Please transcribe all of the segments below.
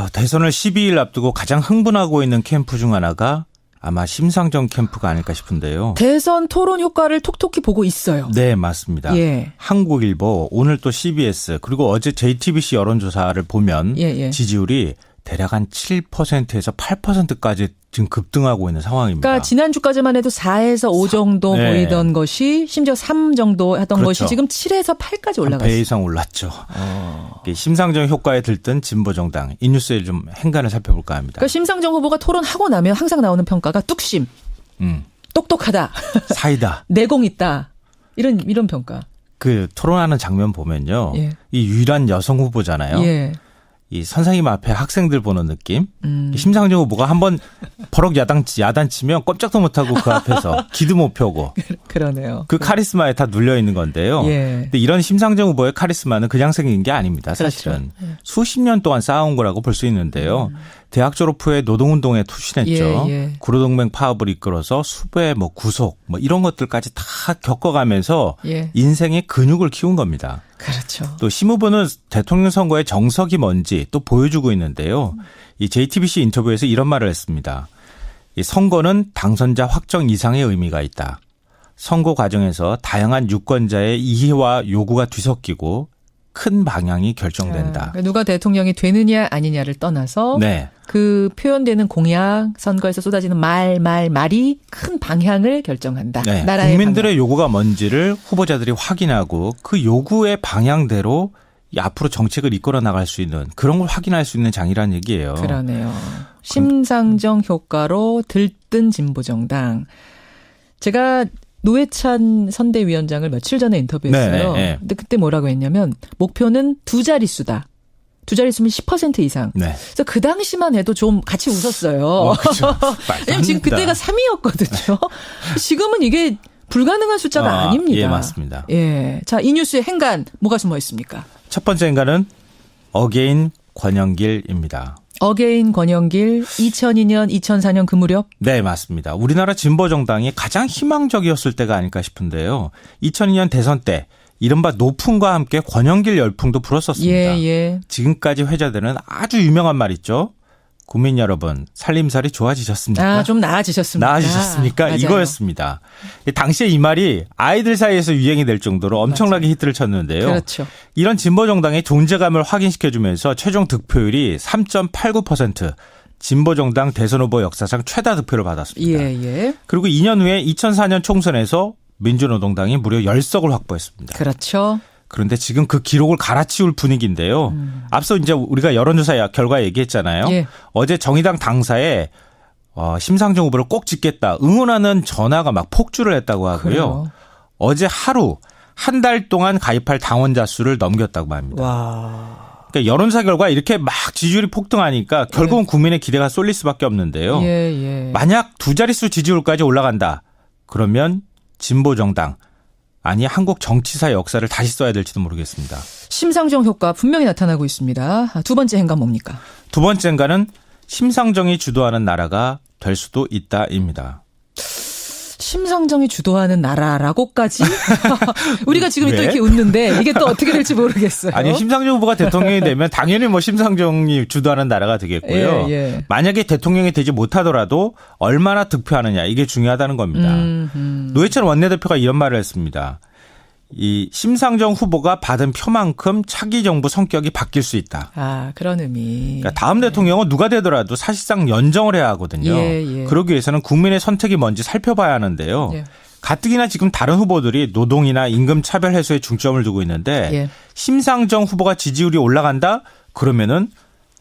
대선을 12일 앞두고 가장 흥분하고 있는 캠프 중 하나가 아마 심상정 캠프가 아닐까 싶은데요. 대선 토론 효과를 톡톡히 보고 있어요. 네, 맞습니다. 예. 한국일보, 오늘 또 CBS, 그리고 어제 JTBC 여론조사를 보면 지지율이 대략 한 7%에서 8%까지 지금 급등하고 있는 상황입니다. 그러니까 지난주까지만 해도 4에서 5 정도 보이던 것이 심지어 3 정도 하던 것이 지금 7에서 8까지 올라갔어요. 배 이상 올랐죠. 심상정 효과에 들뜬 진보정당. 이 뉴스에 좀 행간을 살펴볼까 합니다. 그러니까 심상정 후보가 토론하고 나면 항상 나오는 평가가 뚝심, 똑똑하다, 사이다, 내공 있다. 이런 평가. 그 토론하는 장면 보면요. 이 유일한 여성 후보잖아요. 이 선생님 앞에 학생들 보는 느낌. 심상정 후보가 한번 버럭 야단치면 꼼짝도 못하고 그 앞에서 기도 못 펴고. 그러네요. 그 카리스마에 다 눌려 있는 건데요. 근데 이런 심상정 후보의 카리스마는 그냥 생긴 게 아닙니다. 사실은. 그렇죠. 수십 년 동안 쌓아온 거라고 볼 수 있는데요. 대학 졸업 후에 노동운동에 투신했죠. 구로동맹 파업을 이끌어서 수배, 구속, 이런 것들까지 다 겪어가면서 인생의 근육을 키운 겁니다. 그렇죠. 또 심 후보는 대통령 선거의 정석이 뭔지 또 보여주고 있는데요. 이 JTBC 인터뷰에서 이런 말을 했습니다. 이 선거는 당선자 확정 이상의 의미가 있다. 선거 과정에서 다양한 유권자의 이해와 요구가 뒤섞이고 큰 방향이 결정된다. 누가 대통령이 되느냐 아니냐를 떠나서 그 표현되는 공약, 선거에서 쏟아지는 말이 큰 방향을 결정한다. 나라의 국민들의 방향. 요구가 뭔지를 후보자들이 확인하고 그 요구의 방향대로 앞으로 정책을 이끌어 나갈 수 있는 그런 걸 확인할 수 있는 장이라는 얘기예요. 그러네요. 심상정 효과로 들뜬 진보정당. 제가 노회찬 선대위원장을 며칠 전에 인터뷰했어요. 근데 그때 뭐라고 했냐면 목표는 2자릿수다. 2자릿수면 10% 이상. 그래서 그 당시만 해도 좀 같이 웃었어요. 그렇죠. 왜냐면 지금 그때가 3위였거든요. 지금은 이게 불가능한 숫자가 아닙니다. 예, 맞습니다. 자, 이 뉴스의 행간 뭐가 숨어 있습니까? 첫 번째 행간은 어게인 권영길입니다. 어게인 권영길 2002년 2004년 그 무렵? 네, 맞습니다. 우리나라 진보정당이 가장 희망적이었을 때가 아닐까 싶은데요. 2002년 대선 때 이른바 노풍과 함께 권영길 열풍도 불었었습니다. 지금까지 회자되는 아주 유명한 말 있죠. 국민 여러분, 살림살이 좋아지셨습니까? 좀 나아지셨습니까? 나아지셨습니까? 이거였습니다. 당시에 이 말이 아이들 사이에서 유행이 될 정도로 엄청나게 히트를 쳤는데요. 그렇죠. 이런 진보정당의 존재감을 확인시켜주면서 최종 득표율이 3.89%, 진보정당 대선 후보 역사상 최다 득표를 받았습니다. 그리고 2년 후에 2004년 총선에서 민주노동당이 무려 10석을 확보했습니다. 그렇죠. 그런데 지금 그 기록을 갈아치울 분위기인데요. 앞서 이제 우리가 여론조사 결과 얘기했잖아요. 어제 정의당 당사에 심상정 후보를 꼭 찍겠다 응원하는 전화가 막 폭주를 했다고 하고요. 어제 하루 한 달 동안 가입할 당원자 수를 넘겼다고 합니다. 그러니까 여론조사 결과 이렇게 막 지지율이 폭등하니까 결국은 국민의 기대가 쏠릴 수밖에 없는데요. 만약 2자릿수 지지율까지 올라간다. 그러면 진보정당 아니 한국 정치사의 역사를 다시 써야 될지도 모르겠습니다. 심상정 효과 분명히 나타나고 있습니다. 두 번째 행간 뭡니까? 두 번째 행간은 심상정이 주도하는 나라가 될 수도 있다입니다. 심상정이 주도하는 나라라고까지? 우리가 지금 또 이렇게 웃는데 이게 또 어떻게 될지 모르겠어요. 아니 심상정 후보가 대통령이 되면 당연히 심상정이 주도하는 나라가 되겠고요. 만약에 대통령이 되지 못하더라도 얼마나 득표하느냐 이게 중요하다는 겁니다. 노회찬 원내대표가 이런 말을 했습니다. 이 심상정 후보가 받은 표만큼 차기 정부 성격이 바뀔 수 있다. 그런 의미. 그러니까 다음 대통령은 누가 되더라도 사실상 연정을 해야 하거든요. 그러기 위해서는 국민의 선택이 뭔지 살펴봐야 하는데요. 가뜩이나 지금 다른 후보들이 노동이나 임금 차별 해소에 중점을 두고 있는데 심상정 후보가 지지율이 올라간다? 그러면은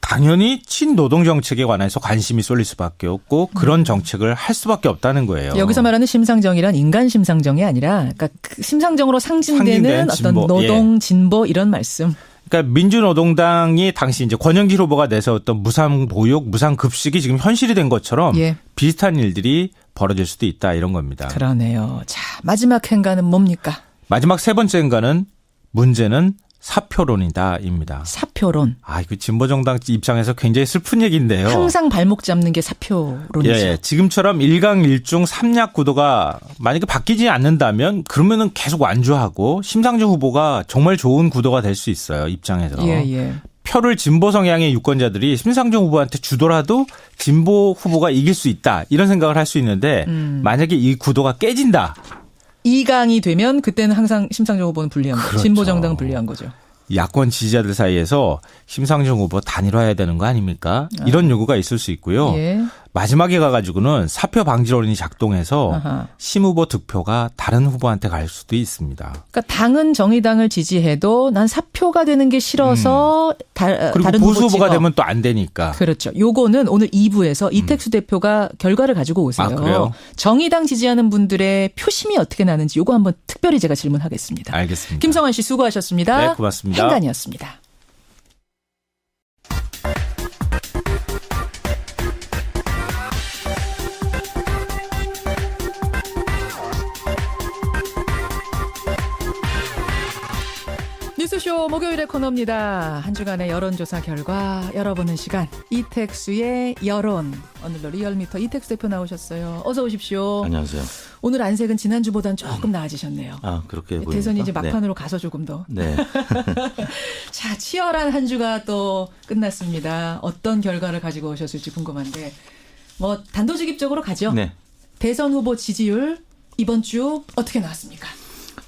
당연히 친노동 정책에 관해서 관심이 쏠릴 수밖에 없고 그런 정책을 할 수밖에 없다는 거예요. 여기서 말하는 심상정이란 인간 심상정이 아니라 그러니까 그 심상정으로 상징되는 어떤 노동 진보 이런 말씀. 그러니까 민주노동당이 당시 이제 권영길 후보가 내세웠던 무상보육, 무상급식이 지금 현실이 된 것처럼 비슷한 일들이 벌어질 수도 있다 이런 겁니다. 그러네요. 자, 마지막 행간은 뭡니까? 마지막 세 번째 행간은 문제는 사표론이다입니다. 사표론. 이거 진보정당 입장에서 굉장히 슬픈 얘기인데요. 항상 발목 잡는 게 사표론이죠. 지금처럼 1강 1중 3약 구도가 만약에 바뀌지 않는다면 그러면은 계속 완주하고 심상정 후보가 정말 좋은 구도가 될 수 있어요. 입장에서. 표를 진보 성향의 유권자들이 심상정 후보한테 주더라도 진보 후보가 이길 수 있다. 이런 생각을 할 수 있는데 만약에 이 구도가 깨진다. 2강이 되면 그때는 항상 심상정 후보는 불리한 거죠. 그렇죠. 진보 정당은 불리한 거죠. 야권 지지자들 사이에서 심상정 후보 단일화해야 되는 거 아닙니까? 이런 요구가 있을 수 있고요. 예. 마지막에 가가지고는 사표 방지론이 작동해서 아하. 심 후보 득표가 다른 후보한테 갈 수도 있습니다. 그러니까 당은 정의당을 지지해도 난 사표가 되는 게 싫어서 그리고 다른 보수 후보가 찍어. 되면 또 안 되니까. 그렇죠. 요거는 오늘 2부에서 이택수 대표가 결과를 가지고 오세요. 아, 그래요? 정의당 지지하는 분들의 표심이 어떻게 나는지 요거 한번 특별히 제가 질문하겠습니다. 알겠습니다. 김성환 씨 수고하셨습니다. 네, 고맙습니다. 행간이었습니다. 뉴스쇼 목요일의 코너입니다. 한 주간의 여론조사 결과 열어보는 시간. 이택수의 여론. 오늘도 리얼미터 이택수 대표 나오셨어요. 어서 오십시오. 안녕하세요. 오늘 안색은 지난주보단 조금 나아지셨네요. 아, 그렇게 보입니까? 대선이 이제 막판으로 네. 가서 조금 더. 네. 자, 치열한 한 주가 또 끝났습니다. 어떤 결과를 가지고 오셨을지 궁금한데 뭐 단도직입적으로 가죠. 네. 대선 후보 지지율 이번 주 어떻게 나왔습니까?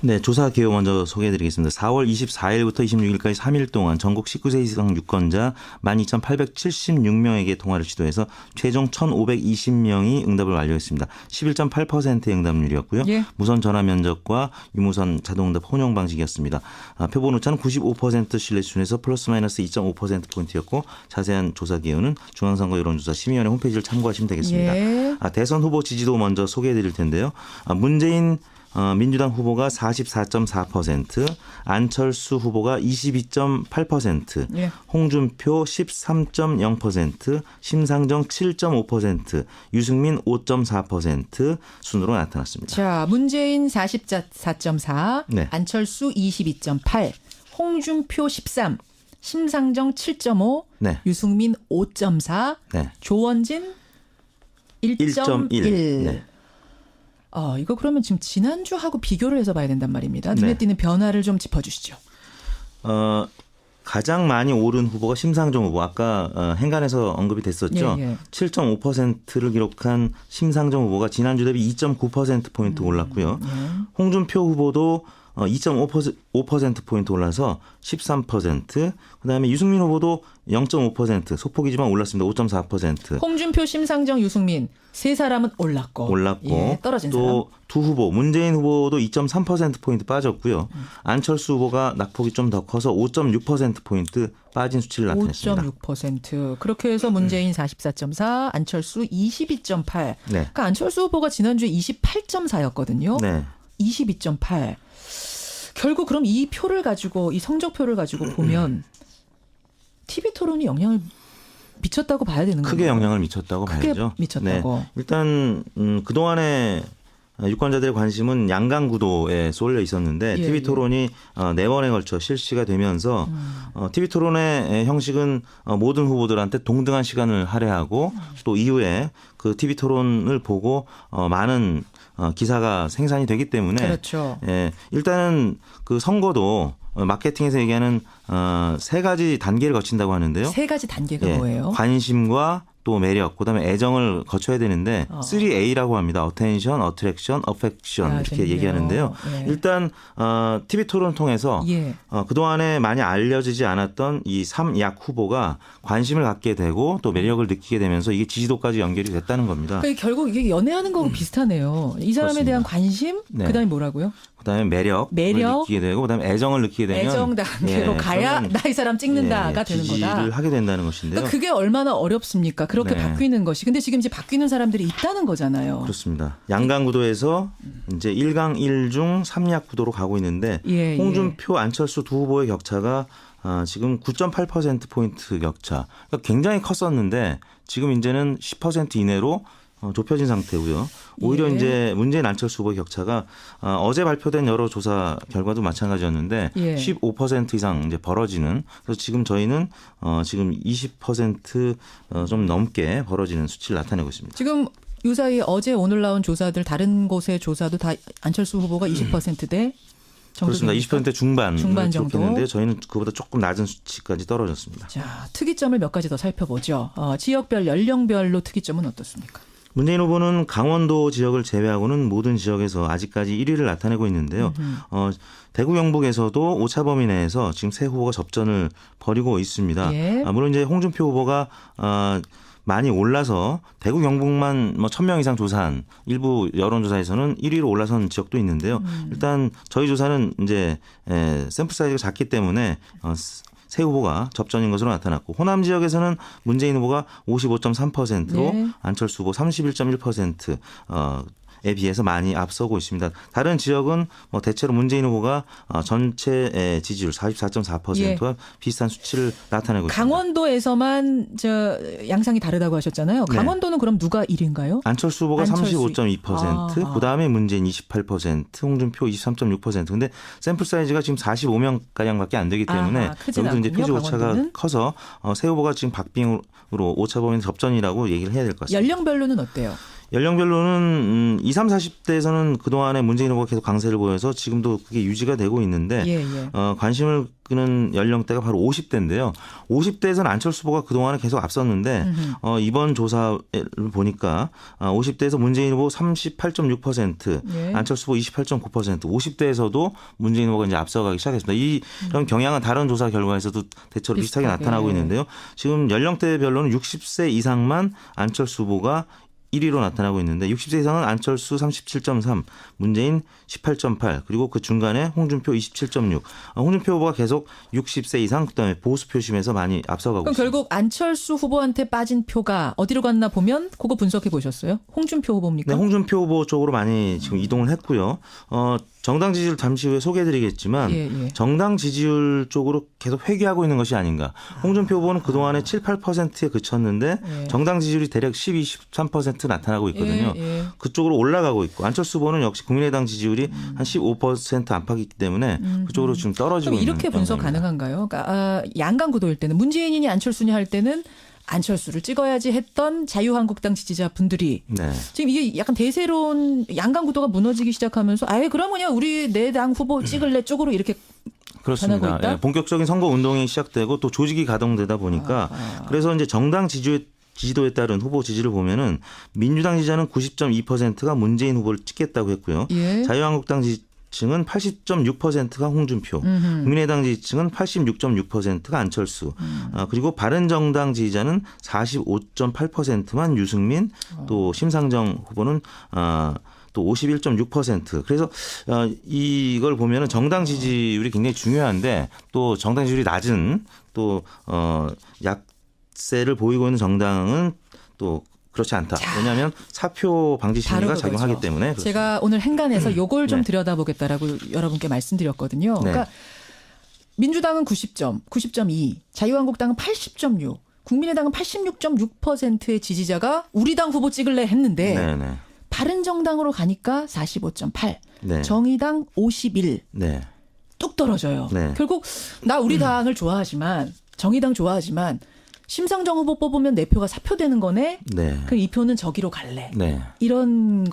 네, 조사 개요 먼저 소개해드리겠습니다. 4월 24일부터 26일까지 3일 동안 전국 19세 이상 유권자 12,876명에게 통화를 시도해서 최종 1,520명이 응답을 완료했습니다. 11.8%의 응답률이었고요. 예. 무선 전화 면접과 유무선 자동응답 혼용 방식이었습니다. 표본 오차는 95% 신뢰 수준에서 플러스 마이너스 2.5%포인트였고 자세한 조사 개요는 중앙선거 여론조사 심의위원회 홈페이지를 참고하시면 되겠습니다. 예. 대선 후보 지지도 먼저 소개해드릴 텐데요. 문재인 민주당 후보가 44.4%, 안철수 후보가 22.8%, 예. 홍준표 13.0%, 심상정 7.5%, 유승민 5.4% 순으로 나타났습니다. 자, 문재인 44.4, 네. 안철수 22.8, 홍준표 13, 심상정 7.5, 네. 유승민 5.4, 네. 조원진 1.1. 네. 이거 그러면 지금 지난주하고 비교를 해서 봐야 된단 말입니다. 눈에 네. 띄는 변화를 좀 짚어주시죠. 가장 많이 오른 후보가 심상정 후보. 아까 행간에서 언급이 됐었죠. 예, 예. 7.5%를 기록한 심상정 후보가 지난주 대비 2.9%포인트 올랐고요. 홍준표 후보도 2.5%포인트 올라서 13%. 그다음에 유승민 후보도 0.5% 소폭이지만 올랐습니다. 5.4%. 홍준표, 심상정, 유승민 세 사람은 올랐고 예, 떨어진 사람. 또 두 후보 문재인 후보도 2.3%포인트 빠졌고요. 안철수 후보가 낙폭이 좀 더 커서 5.6%포인트 빠진 수치를 나타냈습니다. 5.6%. 그렇게 해서 문재인 44.4, 안철수 22.8. 네. 그러니까 안철수 후보가 지난주에 28.4였거든요. 네. 22.8. 결국 그럼 이 표를 가지고 이 성적표를 가지고 보면 TV 토론이 영향을 미쳤다고 봐야 되는 거예요. 크게 영향을 미쳤다고 크게 봐야죠. 미쳤다고. 네. 일단 그동안에 유권자들의 관심은 양강 구도에 쏠려 있었는데 예, TV 토론이 4번에 걸쳐 실시가 되면서 TV 토론의 형식은 모든 후보들한테 동등한 시간을 할애하고 또 이후에 그 TV 토론을 보고 많은 기사가 생산이 되기 때문에 그렇죠. 예, 일단은 그 선거도 마케팅에서 얘기하는 세 가지 단계를 거친다고 하는데요. 세 가지 단계가 예, 뭐예요? 관심과 또 매력, 그다음에 애정을 거쳐야 되는데 3A라고 합니다. Attention, Attraction, Affection 이렇게 재밌네요. 얘기하는데요. 예. 일단 TV 토론 통해서 예. 그동안에 많이 알려지지 않았던 이 3약 후보가 관심을 갖게 되고 또 매력을 느끼게 되면서 이게 지지도까지 연결이 됐다는 겁니다. 그러니까 결국 이게 연애하는 거하고 비슷하네요. 이 사람에 그렇습니다. 대한 관심, 네. 그다음에 뭐라고요? 그다음에 매력을 느끼게 되고 그다음에 애정을 느끼게 되면 애정 단계로 가야 나 이 사람 찍는다가 되는 거다. 지지를 하게 된다는 것인데요. 그러니까 그게 얼마나 어렵습니까? 그렇게 네. 바뀌는 것이. 근데 지금 이제 바뀌는 사람들이 있다는 거잖아요. 그렇습니다. 양강 구도에서 이제 1강 1중 3약 구도로 가고 있는데 예, 홍준표, 안철수 두 후보의 격차가 지금 9.8%포인트 격차. 그러니까 굉장히 컸었는데 지금 이제는 10% 이내로 좁혀진 상태고요. 오히려 예. 이제 문재인 안철수 후보의 격차가 어제 발표된 여러 조사 결과도 마찬가지였는데 예. 15% 이상 이제 벌어지는. 그래서 지금 저희는 지금 20%좀 넘게 벌어지는 수치를 나타내고 있습니다. 지금 요사이 어제 오늘 나온 조사들 다른 곳의 조사도 다 안철수 후보가 20%대 그렇습니다. 20% 중반 정도 기록했는데요. 저희는 그보다 조금 낮은 수치까지 떨어졌습니다. 자, 특이점을 몇 가지 더 살펴보죠. 지역별, 연령별로 특이점은 어떻습니까? 문재인 후보는 강원도 지역을 제외하고는 모든 지역에서 아직까지 1위를 나타내고 있는데요. 대구 경북에서도 오차 범위 내에서 지금 세 후보가 접전을 벌이고 있습니다. 예. 물론 이제 홍준표 후보가 많이 올라서 대구 경북만 1,000명 이상 조사한 일부 여론조사에서는 1위로 올라선 지역도 있는데요. 일단 저희 조사는 이제 샘플 사이즈가 작기 때문에 새 후보가 접전인 것으로 나타났고 호남 지역에서는 문재인 후보가 55.3%로 네. 안철수 후보 31.1%에 비해서 많이 앞서고 있습니다. 다른 지역은 대체로 문재인 후보가 전체 지지율 44.4%와 비슷한 수치를 나타내고 있습니다. 강원도에서만 양상이 다르다고 하셨잖아요. 강원도는 그럼 누가 1위인가요? 안철수 후보가 35.2%, 그다음에 문재인 28%, 홍준표 23.6%. 근데 샘플 사이즈가 지금 45명 가량밖에 안 되기 때문에 여기도 이제 표지 오차가 커서 새 후보가 지금 박빙으로 오차 범위 접전이라고 얘기를 해야 될 것 같습니다. 연령별로는 어때요? 연령별로는 20, 30, 40대에서는 그동안에 문재인 후보가 계속 강세를 보여서 지금도 그게 유지가 되고 있는데 관심을 끄는 연령대가 바로 50대인데요. 50대에서는 안철수 후보가 그동안에 계속 앞섰는데 이번 조사를 보니까 50대에서 문재인 후보 38.6%, 안철수 후보 28.9%, 50대에서도 문재인 후보가 이제 앞서가기 시작했습니다. 이런 경향은 다른 조사 결과에서도 대체로 비슷하게 나타나고 있는데요. 지금 연령대별로는 60세 이상만 안철수 후보가 1위로 나타나고 있는데 60세 이상은 안철수 37.3, 문재인 18.8, 그리고 그 중간에 홍준표 27.6. 홍준표 후보가 계속 60세 이상 그다음에 보수 표심에서 많이 앞서가고 그럼 있습니다. 결국 안철수 후보한테 빠진 표가 어디로 갔나 보면 그거 분석해 보셨어요? 홍준표 후보입니까? 네, 홍준표 후보 쪽으로 많이 지금 이동을 했고요. 정당 지지율 잠시 후에 소개해드리겠지만 정당 지지율 쪽으로 계속 회귀하고 있는 것이 아닌가. 홍준표 후보는 그동안에 7, 8%에 그쳤는데 정당 지지율이 대략 12, 13% 나타나고 있거든요. 그쪽으로 올라가고 있고 안철수 후보는 역시 국민의당 지지율이 한 15% 안팎이기 때문에 그쪽으로 지금 떨어지고 있는. 이렇게 분석 가능한가요? 그러니까 양강 구도일 때는 문재인이니 안철수니 할 때는 안철수를 찍어야지 했던 자유한국당 지지자분들이 지금 이게 약간 대세론 양강 구도가 무너지기 시작하면서 아예 그러면 그냥 우리 내 당 후보 찍을래 쪽으로 이렇게 그렇습니다. 변하고 있다? 본격적인 선거 운동이 시작되고 또 조직이 가동되다 보니까 그래서 이제 정당 지지도에 따른 후보 지지를 보면은 민주당 지지자는 90.2%가 문재인 후보를 찍겠다고 했고요. 자유한국당 지지층은 80.6%가 홍준표, 국민의당 지지층은 86.6%가 안철수, 그리고 바른정당 지지자는 45.8%만 유승민, 또 심상정 후보는 또 51.6%. 그래서 이걸 보면은 정당 지지율이 굉장히 중요한데 또 정당 지지율이 낮은 또 약세를 보이고 있는 정당은 또 그렇지 않다. 왜냐하면 사표 방지 심리가 작용하기 때문에. 그렇습니다. 제가 오늘 행간에서 요걸 좀 들여다보겠다라고 여러분께 말씀드렸거든요. 그러니까 민주당은 90.2, 자유한국당은 80.6, 국민의당은 86.6%의 지지자가 우리 당 후보 찍을래 했는데 바른정당으로 가니까 45.8, 정의당 51, 뚝 떨어져요. 결국 나 우리 당을 좋아하지만 정의당 좋아하지만 심상정 후보 뽑으면 내 표가 사표되는 거네. 그럼 이 표는 저기로 갈래. 이런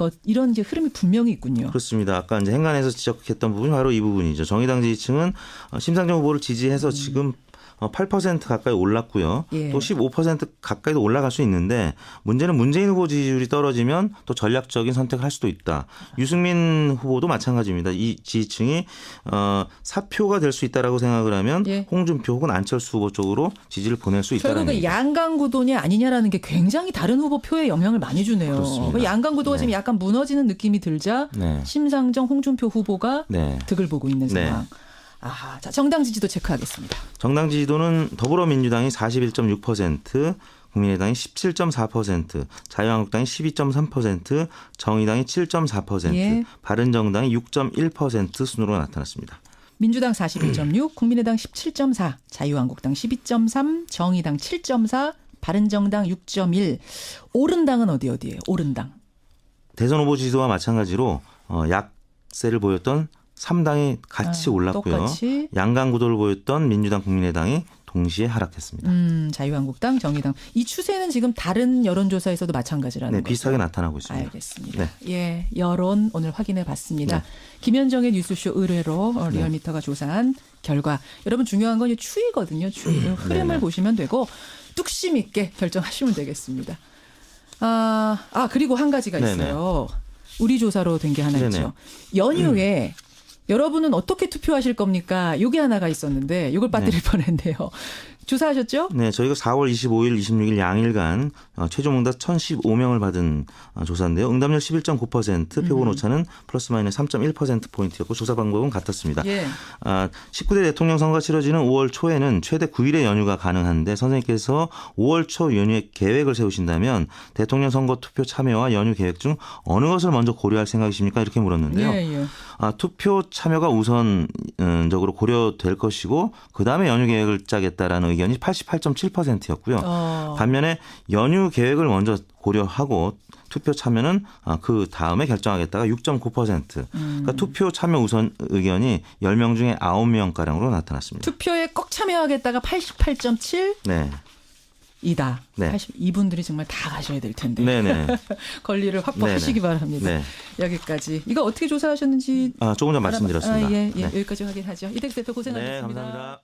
이제 흐름이 분명히 있군요. 그렇습니다. 아까 이제 행간에서 지적했던 부분이 바로 이 부분이죠. 정의당 지지층은 심상정 후보를 지지해서 지금 8% 가까이 올랐고요. 또 15% 가까이도 올라갈 수 있는데 문제는 문재인 후보 지지율이 떨어지면 또 전략적인 선택을 할 수도 있다. 유승민 후보도 마찬가지입니다. 이 지지층이 사표가 될 수 있다라고 생각을 하면 홍준표 혹은 안철수 후보 쪽으로 지지를 보낼 수 있다는 결국은 양강 구도냐 아니냐라는 게 굉장히 다른 후보 표에 영향을 많이 주네요. 그렇습니다. 양강 구도가 지금 약간 무너지는 느낌이 들자 심상정, 홍준표 후보가 득을 보고 있는 상황. 자, 정당 지지도 체크하겠습니다. 정당 지지도는 더불어민주당이 41.6%, 국민의당이 17.4%, 자유한국당이 12.3%, 정의당이 7.4%, 바른정당이 6.1% 순으로 나타났습니다. 민주당 41.6, 국민의당 17.4, 자유한국당 12.3, 정의당 7.4, 바른정당 6.1. 오른당은 어디예요? 오른당. 대선 후보 지지도와 마찬가지로 약세를 보였던 3당이 같이 올랐고요. 똑같이. 양강 구도를 보였던 민주당, 국민의당이 동시에 하락했습니다. 자유한국당, 정의당. 이 추세는 지금 다른 여론조사에서도 마찬가지라는 네, 거죠? 비슷하게 나타나고 있습니다. 알겠습니다. 네. 예, 여론 오늘 확인해 봤습니다. 네. 김현정의 뉴스쇼 의뢰로 리얼미터가 조사한 결과. 여러분 중요한 건 이 추이거든요. 추이. 흐름을 보시면 되고 뚝심 있게 결정하시면 되겠습니다. 그리고 한 가지가 있어요. 우리 조사로 된 게 하나 있죠. 연휴에 여러분은 어떻게 투표하실 겁니까? 이게 하나가 있었는데 이걸 빠뜨릴 뻔했네요. 조사하셨죠? 네, 저희가 4월 25일, 26일 양일간 최종 응답 1,015명을 받은 조사인데요. 응답률 11.9%, 표본 오차는 플러스 마이너스 3.1%포인트였고 조사 방법은 같았습니다. 예. 19대 대통령 선거가 치러지는 5월 초에는 최대 9일의 연휴가 가능한데 선생님께서 5월 초 연휴에 계획을 세우신다면 대통령 선거 투표 참여와 연휴 계획 중 어느 것을 먼저 고려할 생각이십니까? 이렇게 물었는데요. 예. 투표 참여가 우선적으로 고려될 것이고 그다음에 연휴 계획을 짜겠다라는 의견이 88.7%였고요. 반면에 연휴 계획을 먼저 고려하고 투표 참여는 그 다음에 결정하겠다가 6.9%. 그러니까 투표 참여 우선 의견이 10명 중에 9명가량으로 나타났습니다. 투표에 꼭 참여하겠다가 88.7? 네. 이다. 네. 이분들이 정말 다 가셔야 될 텐데. 네네. 권리를 확보하시기 바랍니다. 네. 여기까지. 이거 어떻게 조사하셨는지. 조금 전 말씀드렸습니다. 예. 네. 여기까지 확인하죠. 이택수 대표 고생하셨습니다. 네, 감사합니다.